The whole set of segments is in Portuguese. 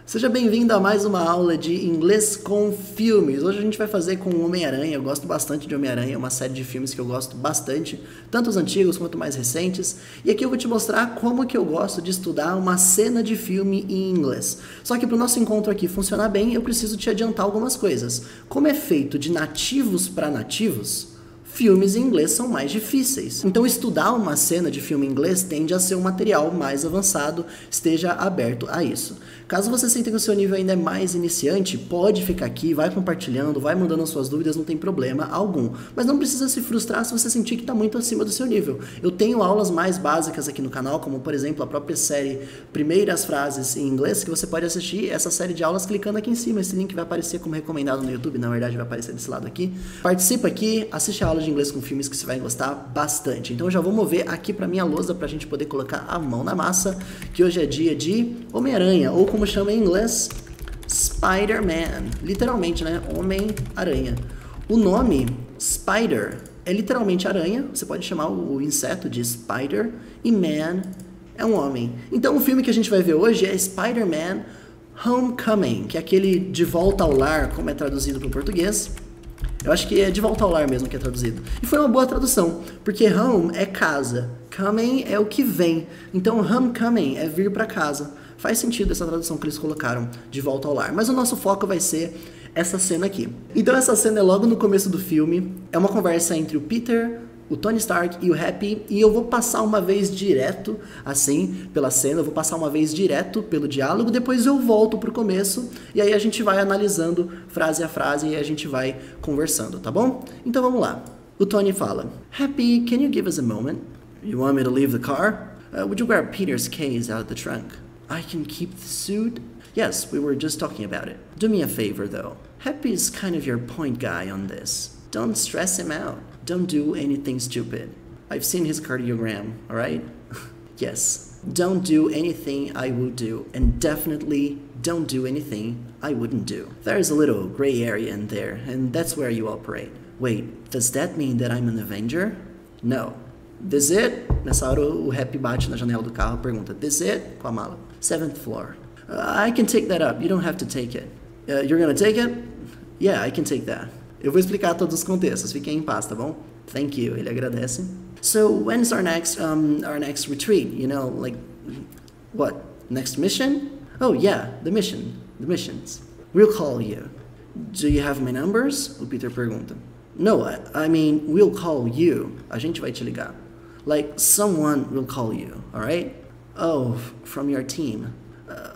Seja bem-vindo a mais uma aula de inglês com filmes. Hoje a gente vai fazer com o Homem-Aranha. Eu gosto bastante de Homem-Aranha, é uma série de filmes que eu gosto bastante, tanto os antigos quanto mais recentes. E aqui eu vou te mostrar como que eu gosto de estudar uma cena de filme em inglês. Só que para o nosso encontro aqui funcionar bem, eu preciso te adiantar algumas coisas. Como é feito de nativos para nativos, filmes em inglês são mais difíceis. Então estudar uma cena de filme em inglês tende a ser um material mais avançado, esteja aberto a isso. Caso você sinta que o seu nível ainda é mais iniciante, pode ficar aqui, vai compartilhando, vai mandando as suas dúvidas, não tem problema algum. Mas não precisa se frustrar se você sentir que está muito acima do seu nível. Eu tenho aulas mais básicas aqui no canal, como por exemplo a própria série Primeiras Frases em Inglês, que você pode assistir essa série de aulas clicando aqui em cima. Esse link vai aparecer como recomendado no YouTube, na verdade vai aparecer desse lado aqui. Participa aqui, assiste a aula de inglês com filmes que você vai gostar bastante. Então eu já vou mover aqui para minha lousa para a gente poder colocar a mão na massa, que hoje é dia de Homem-Aranha, ou como chama em inglês, Spider-Man. Literalmente, né? Homem-Aranha. O nome Spider é literalmente aranha, você pode chamar o inseto de Spider, e Man é um homem. Então o filme que a gente vai ver hoje é Spider-Man Homecoming, que é aquele De Volta ao Lar, como é traduzido para o português. Eu acho que é De Volta ao Lar mesmo que é traduzido. E foi uma boa tradução, porque home é casa, coming é o que vem. Então homecoming é vir para casa. Faz sentido essa tradução que eles colocaram, De Volta ao Lar. Mas o nosso foco vai ser essa cena aqui. Então essa cena é logo no começo do filme. É uma conversa entre o Peter, o Tony Stark e o Happy, e eu vou passar uma vez direto, assim, pela cena, eu vou passar uma vez direto pelo diálogo, depois eu volto pro começo, e aí a gente vai analisando frase a frase e a gente vai conversando, tá bom? Então vamos lá. O Tony fala, Happy, can you give us a moment? You want me to leave the car? Would you grab Peter's case out of the trunk? I can keep the suit? Yes, we were just talking about it. Do me a favor though. Happy's kind of your point guy on this. Don't stress him out. Don't do anything stupid. I've seen his cardiogram, alright? Yes, don't do anything I would do, and definitely don't do anything I wouldn't do. There's a little gray area in there, and that's where you operate. Wait, does that mean that I'm an Avenger? No. This it? Nessa hora o Happy bate na janela do carro e pergunta, this it? Com a mala. 7th floor. I can take that up, you don't have to take it. You're gonna take it? Yeah, I can take that. Eu vou explicar todos os contextos, fiquem em paz, tá bom? Thank you, ele agradece. So, when's our next retreat? You know, like, what? Next mission? Oh, yeah, the missions. We'll call you. Do you have my numbers? O Peter pergunta. No, I mean, we'll call you. A gente vai te ligar. Like, someone will call you, alright? Oh, from your team.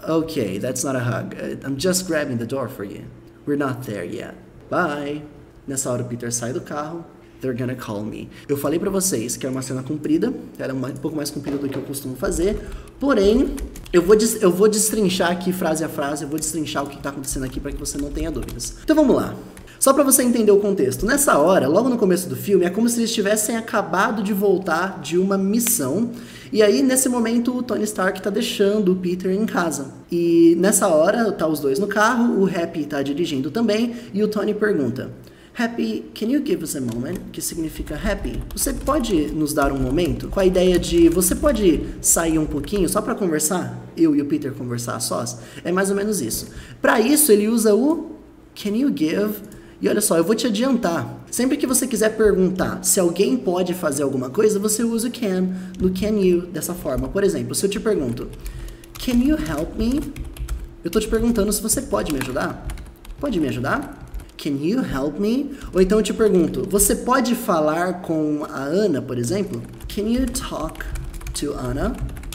Okay, that's not a hug. I'm just grabbing the door for you. We're not there yet. Bye. Nessa hora o Peter sai do carro. They're gonna call me. Eu falei pra vocês que é uma cena comprida. Era um pouco mais comprida do que eu costumo fazer. Porém, eu vou destrinchar aqui frase a frase. Eu vou destrinchar o que tá acontecendo aqui para que você não tenha dúvidas. Então vamos lá. Só para você entender o contexto. Nessa hora, logo no começo do filme, é como se eles tivessem acabado de voltar de uma missão. E aí, nesse momento, o Tony Stark tá deixando o Peter em casa. E nessa hora, tá os dois no carro, o Happy tá dirigindo também, e o Tony pergunta, Happy, can you give us a moment? Que significa Happy, você pode nos dar um momento? Com a ideia de, você pode sair um pouquinho só para conversar? Eu e o Peter conversar a sós? É mais ou menos isso. Para isso, ele usa o can you give? E olha só, eu vou te adiantar. Sempre que você quiser perguntar se alguém pode fazer alguma coisa, você usa o can, no can you, dessa forma. Por exemplo, se eu te pergunto, can you help me? Eu tô te perguntando se você pode me ajudar. Pode me ajudar? Can you help me? Ou então eu te pergunto, você pode falar com a Ana, por exemplo? Can you talk to Anna?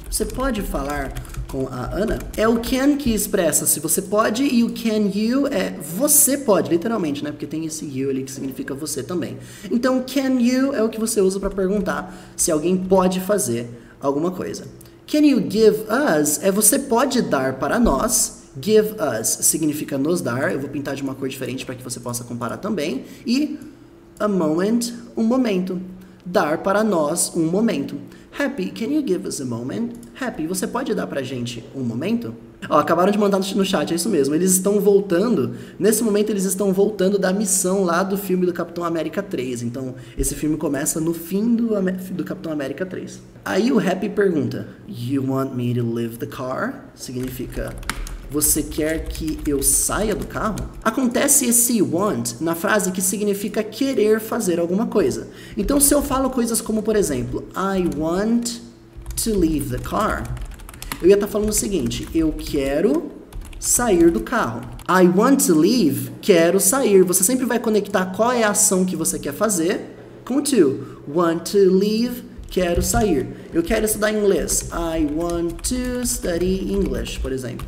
Você pode falar com a Ana? É o can que expressa se você pode e o can you é você pode, literalmente, né? Porque tem esse you ali que significa você também. Então, can you é o que você usa para perguntar se alguém pode fazer alguma coisa. Can you give us é você pode dar para nós. Give us significa nos dar. Eu vou pintar de uma cor diferente para que você possa comparar também. E a moment, um momento. Dar para nós um momento. Happy, can you give us a moment? Happy, você pode dar pra gente um momento? Ó, acabaram de mandar no chat, é isso mesmo. Eles estão voltando, nesse momento eles estão voltando da missão lá do filme do Capitão América 3. Então, esse filme começa no fim do Capitão América 3. Aí o Happy pergunta, You want me to leave the car? Significa, Você quer que eu saia do carro? Acontece esse want na frase que significa querer fazer alguma coisa. Então, se eu falo coisas como, por exemplo, I want to leave the car, eu ia estar falando o seguinte, eu quero sair do carro. I want to leave, quero sair. Você sempre vai conectar qual é a ação que você quer fazer com to. Want to leave, quero sair. Eu quero estudar inglês. I want to study English, por exemplo.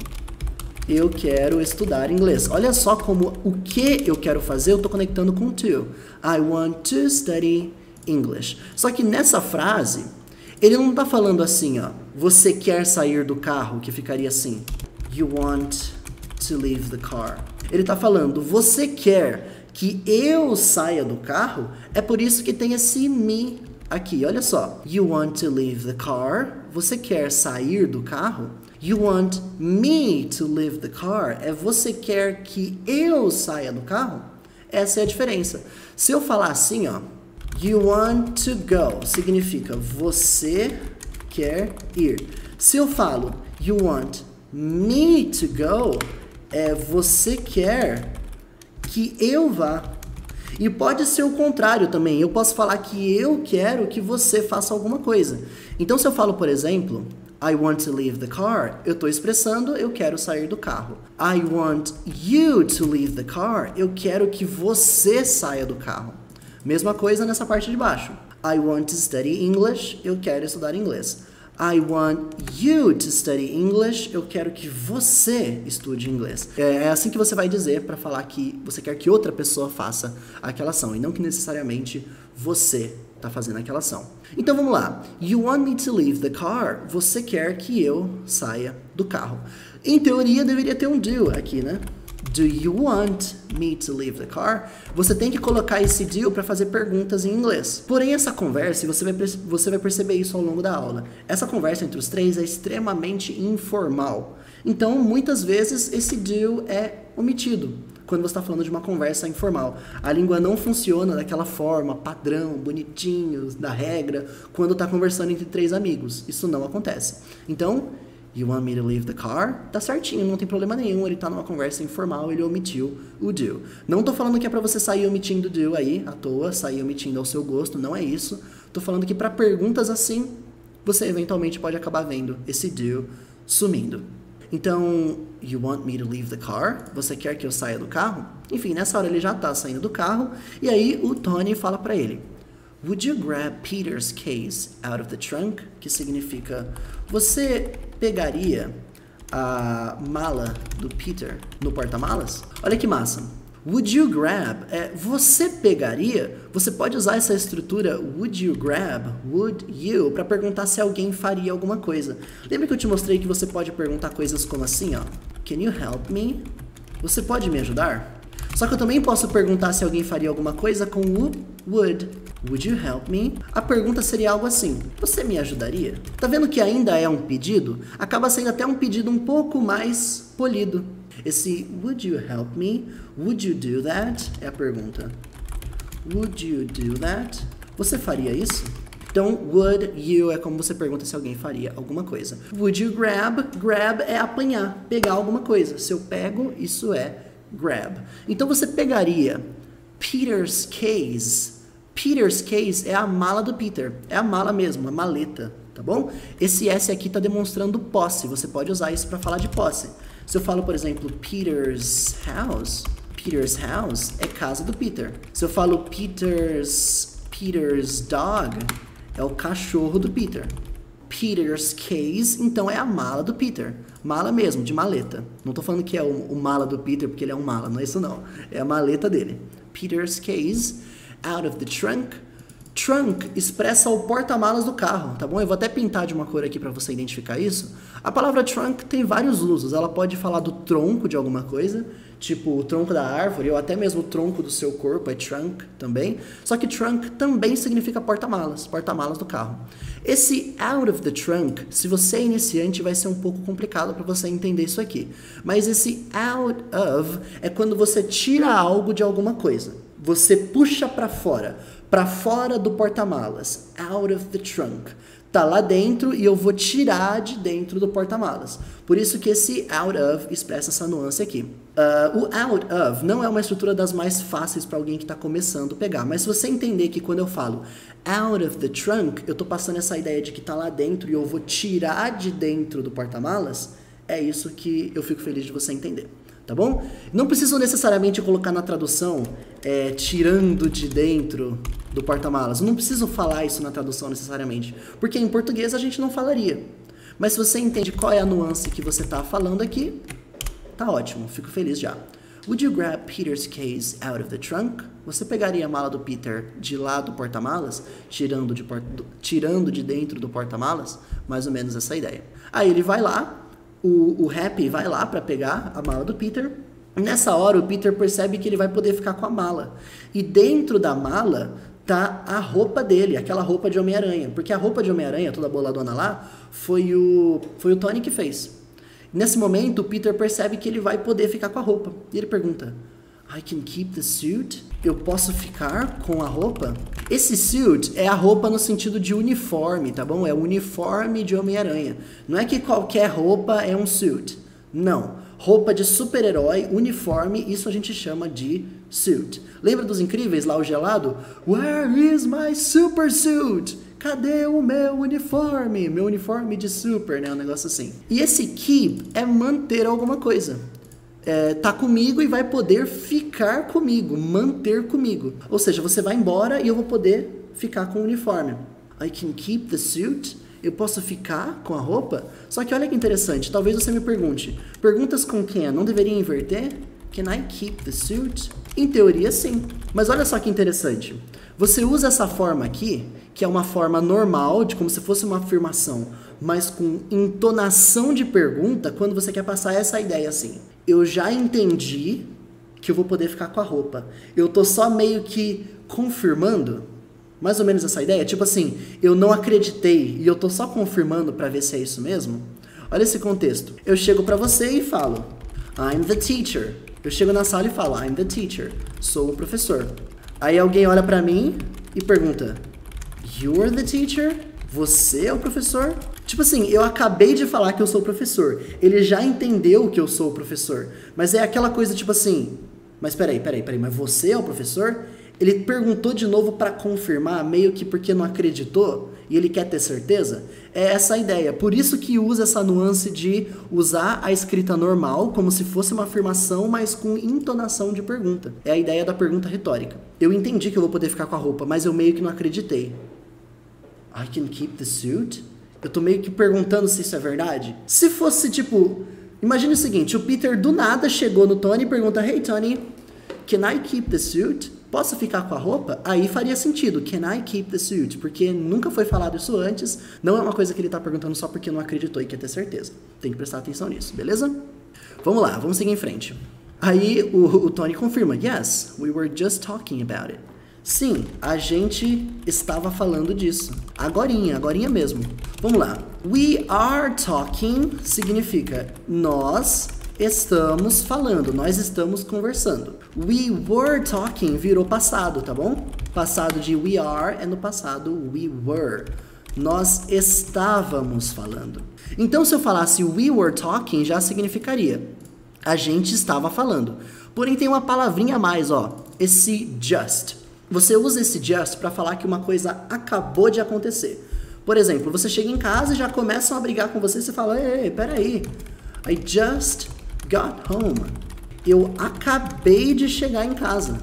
Eu quero estudar inglês. Olha só como o que eu quero fazer eu estou conectando com to. I want to study English. Só que nessa frase, ele não está falando assim, ó. Você quer sair do carro, que ficaria assim. You want to leave the car. Ele está falando, você quer que eu saia do carro? É por isso que tem esse me aqui. Olha só. You want to leave the car? Você quer sair do carro? You want me to leave the car? É você quer que eu saia do carro? Essa é a diferença. Se eu falar assim, ó, you want to go, significa você quer ir. Se eu falo you want me to go, é você quer que eu vá. E pode ser o contrário também. Eu posso falar que eu quero que você faça alguma coisa. Então, se eu falo, por exemplo, I want to leave the car, eu estou expressando eu quero sair do carro. I want you to leave the car, eu quero que você saia do carro. Mesma coisa nessa parte de baixo. I want to study English, eu quero estudar inglês. I want you to study English, eu quero que você estude inglês. É assim que você vai dizer para falar que você quer que outra pessoa faça aquela ação, e não que necessariamente você está fazendo aquela ação. Então vamos lá. You want me to leave the car? Você quer que eu saia do carro. Em teoria deveria ter um do aqui, né? Do you want me to leave the car? Você tem que colocar esse do para fazer perguntas em inglês. Porém, essa conversa, e você vai perceber isso ao longo da aula, essa conversa entre os três é extremamente informal. Então, muitas vezes, esse do é omitido quando você está falando de uma conversa informal. A língua não funciona daquela forma, padrão, bonitinho, da regra, quando está conversando entre três amigos. Isso não acontece. Então, you want me to leave the car? Tá certinho, não tem problema nenhum. Ele tá numa conversa informal, ele omitiu o do. Não tô falando que é pra você sair omitindo o do aí, à toa, sair omitindo ao seu gosto, não é isso. Tô falando que pra perguntas assim, você eventualmente pode acabar vendo esse do sumindo. Então, you want me to leave the car? Você quer que eu saia do carro? Enfim, nessa hora ele já tá saindo do carro, e aí o Tony fala pra ele, would you grab Peter's case out of the trunk? Que significa, você pegaria a mala do Peter no porta-malas? Olha que massa. Would you grab? Você pegaria? Você pode usar essa estrutura would you grab, would you, para perguntar se alguém faria alguma coisa. Lembra que eu te mostrei que você pode perguntar coisas como assim, ó? Can you help me? Você pode me ajudar? Só que eu também posso perguntar se alguém faria alguma coisa com would. Would you help me? A pergunta seria algo assim, você me ajudaria? Tá vendo que ainda é um pedido? Acaba sendo até um pedido um pouco mais polido. Esse would you help me? Would you do that? É a pergunta. Would you do that? Você faria isso? Então, would you é como você pergunta se alguém faria alguma coisa. Would you grab? Grab é apanhar, pegar alguma coisa. Se eu pego, isso é grab. Então, você pegaria Peter's case. Peter's case é a mala do Peter. É a mala mesmo, a maleta, tá bom? Esse S aqui está demonstrando posse. Você pode usar isso para falar de posse. Se eu falo, por exemplo, Peter's house é casa do Peter. Se eu falo Peter's dog, é o cachorro do Peter. Peter's case, então é a mala do Peter. Mala mesmo, de maleta. Não tô falando que é o mala do Peter porque ele é um mala, não é isso não. É a maleta dele. Peter's case, out of the trunk. Trunk expressa o porta-malas do carro, tá bom? Eu vou até pintar de uma cor aqui para você identificar isso. A palavra trunk tem vários usos. Ela pode falar do tronco de alguma coisa, tipo o tronco da árvore, ou até mesmo o tronco do seu corpo, é trunk também. Só que trunk também significa porta-malas, porta-malas do carro. Esse out of the trunk, se você é iniciante, vai ser um pouco complicado para você entender isso aqui. Mas esse out of é quando você tira algo de alguma coisa. Você puxa para fora do porta-malas, out of the trunk. tá lá dentro e eu vou tirar de dentro do porta-malas. Por isso que esse out of expressa essa nuance aqui. O out of não é uma estrutura das mais fáceis para alguém que está começando a pegar, mas se você entender que quando eu falo out of the trunk, eu estou passando essa ideia de que está lá dentro e eu vou tirar de dentro do porta-malas, é isso que eu fico feliz de você entender. Tá bom? Não precisam necessariamente colocar na tradução tirando de dentro do porta-malas. Não precisam falar isso na tradução necessariamente, porque em português a gente não falaria. Mas se você entende qual é a nuance que você está falando aqui, tá ótimo, fico feliz já. Would you grab Peter's case out of the trunk? Você pegaria a mala do Peter de lá do porta-malas, tirando de dentro do porta-malas? Mais ou menos essa ideia. Aí ele vai lá, o Happy vai lá para pegar a mala do Peter. Nessa hora, o Peter percebe que ele vai poder ficar com a mala. E dentro da mala tá a roupa dele, aquela roupa de Homem-Aranha. Porque a roupa de Homem-Aranha, toda boladona lá, foi o Tony que fez. Nesse momento, o Peter percebe que ele vai poder ficar com a roupa. E ele pergunta, I can keep the suit? Eu posso ficar com a roupa? Esse suit é a roupa no sentido de uniforme, tá bom? É o uniforme de Homem-Aranha. Não é que qualquer roupa é um suit. Não. Roupa de super-herói, uniforme, isso a gente chama de suit. Lembra dos Incríveis lá, o gelado? Where is my super suit? Cadê o meu uniforme? Meu uniforme de super, né? Um negócio assim. E esse keep é manter alguma coisa. Tá comigo e vai poder ficar comigo, manter comigo. Ou seja, você vai embora e eu vou poder ficar com o uniforme. I can keep the suit? Eu posso ficar com a roupa? Só que olha que interessante, talvez você me pergunte, perguntas com can não deveria inverter? Can I keep the suit? Em teoria, sim. Mas olha só que interessante. Você usa essa forma aqui, que é uma forma normal, de como se fosse uma afirmação, mas com entonação de pergunta, quando você quer passar essa ideia assim. Eu já entendi que eu vou poder ficar com a roupa. Eu tô só meio que confirmando, mais ou menos essa ideia. Tipo assim, eu não acreditei e eu tô só confirmando pra ver se é isso mesmo. Olha esse contexto. Eu chego pra você e falo, I'm the teacher. Eu chego na sala e falo, I'm the teacher. Sou o professor. Aí alguém olha pra mim e pergunta, You're the teacher? Você é o professor? Tipo assim, eu acabei de falar que eu sou o professor. Ele já entendeu que eu sou o professor. Mas é aquela coisa tipo assim, mas peraí, mas você é o professor? Ele perguntou de novo para confirmar, meio que porque não acreditou e ele quer ter certeza. É essa a ideia. Por isso que usa essa nuance de usar a escrita normal como se fosse uma afirmação, mas com entonação de pergunta. É a ideia da pergunta retórica. Eu entendi que eu vou poder ficar com a roupa, mas eu meio que não acreditei. I can keep the suit? Eu tô meio que perguntando se isso é verdade. Se fosse tipo, imagine o seguinte, o Peter do nada chegou no Tony e pergunta, Hey Tony, can I keep the suit? Posso ficar com a roupa? Aí faria sentido, can I keep the suit? Porque nunca foi falado isso antes, não é uma coisa que ele tá perguntando só porque não acreditou e quer ter certeza. Tem que prestar atenção nisso, beleza? Vamos lá, vamos seguir em frente. Aí o Tony confirma, yes, we were just talking about it. Sim, a gente estava falando disso. Agorinha mesmo. Vamos lá. We are talking significa nós estamos falando, nós estamos conversando. We were talking virou passado, tá bom? Passado de we are é no passado we were. Nós estávamos falando. Então, se eu falasse we were talking, já significaria a gente estava falando. Porém, tem uma palavrinha a mais, ó. Esse just. Você usa esse just para falar que uma coisa acabou de acontecer. Por exemplo, você chega em casa e já começam a brigar com você e você fala, ei, peraí, I just got home. Eu acabei de chegar em casa.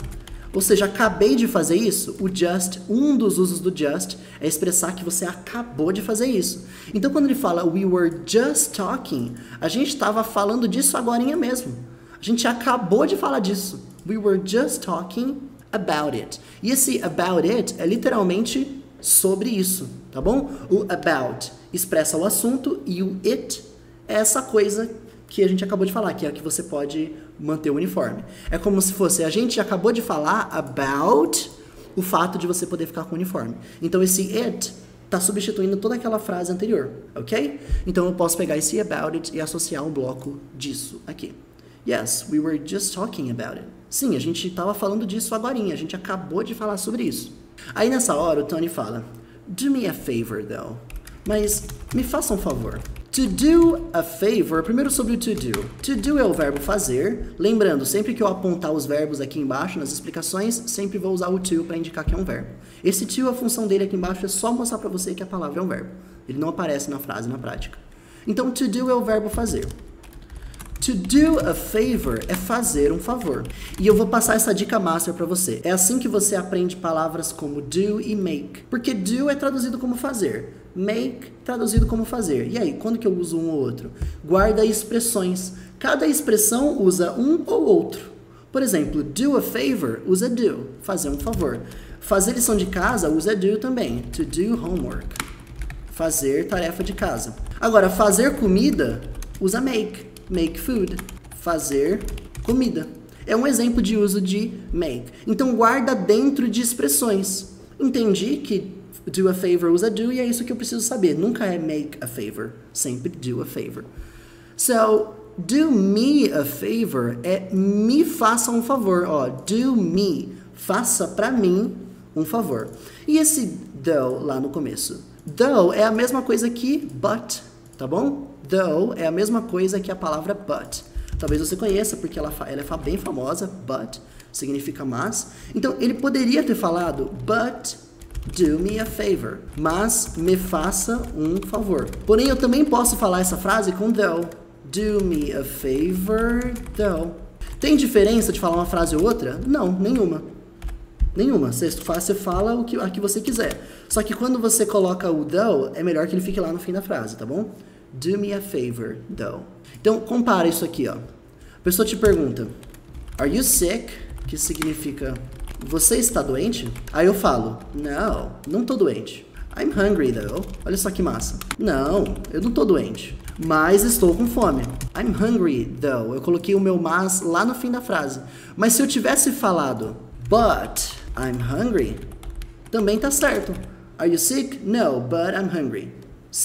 Ou seja, acabei de fazer isso. O just, um dos usos do just é expressar que você acabou de fazer isso. Então, quando ele fala we were just talking, a gente estava falando disso agorinha mesmo. A gente acabou de falar disso. We were just talking about it. E esse about it é literalmente sobre isso, tá bom? O about expressa o assunto e o it é essa coisa que a gente acabou de falar, que é a que você pode manter o uniforme. É como se fosse, a gente acabou de falar about o fato de você poder ficar com o uniforme. Então esse it está substituindo toda aquela frase anterior, ok? Então eu posso pegar esse about it e associar um bloco disso aqui. Yes, we were just talking about it. Sim, a gente estava falando disso agorinha, a gente acabou de falar sobre isso. Aí nessa hora o Tony fala, do me a favor though. Mas me faça um favor. To do a favor, primeiro sobre o to do. To do é o verbo fazer. Lembrando, sempre que eu apontar os verbos aqui embaixo nas explicações, sempre vou usar o to para indicar que é um verbo. Esse to, a função dele aqui embaixo é só mostrar para você que a palavra é um verbo. Ele não aparece na frase, na prática. Então, to do é o verbo fazer. To do a favor é fazer um favor. E eu vou passar essa dica master para você. É assim que você aprende palavras como do e make. Porque do é traduzido como fazer. Make, traduzido como fazer. E aí, quando que eu uso um ou outro? Guarda expressões. Cada expressão usa um ou outro. Por exemplo, do a favor usa do, fazer um favor. Fazer lição de casa usa do também, to do homework. Fazer tarefa de casa. Agora, fazer comida usa make, make food. Fazer comida. É um exemplo de uso de make. Então, guarda dentro de expressões. Entendi que do a favor usa do e é isso que eu preciso saber. Nunca é make a favor, sempre do a favor. So, do me a favor é me faça um favor. Ó, do me, faça pra mim um favor. E esse though lá no começo? Though é a mesma coisa que but, tá bom? Though é a mesma coisa que a palavra but. Talvez você conheça porque ela é bem famosa, but significa mas. Então, ele poderia ter falado but do me a favor, mas me faça um favor. Porém, eu também posso falar essa frase com though. Do me a favor, though. Tem diferença de falar uma frase ou outra? Não, nenhuma. Nenhuma. Você fala a que você quiser. Só que quando você coloca o though, é melhor que ele fique lá no fim da frase, tá bom? Do me a favor, though. Então, compara isso aqui, ó. A pessoa te pergunta, are you sick? Que significa, você está doente? Aí eu falo, não tô doente. I'm hungry, though. Olha só que massa. Não, eu não tô doente, mas estou com fome. I'm hungry, though. Eu coloquei o meu mas lá no fim da frase. Mas se eu tivesse falado, but I'm hungry, também tá certo. Are you sick? No, but I'm hungry.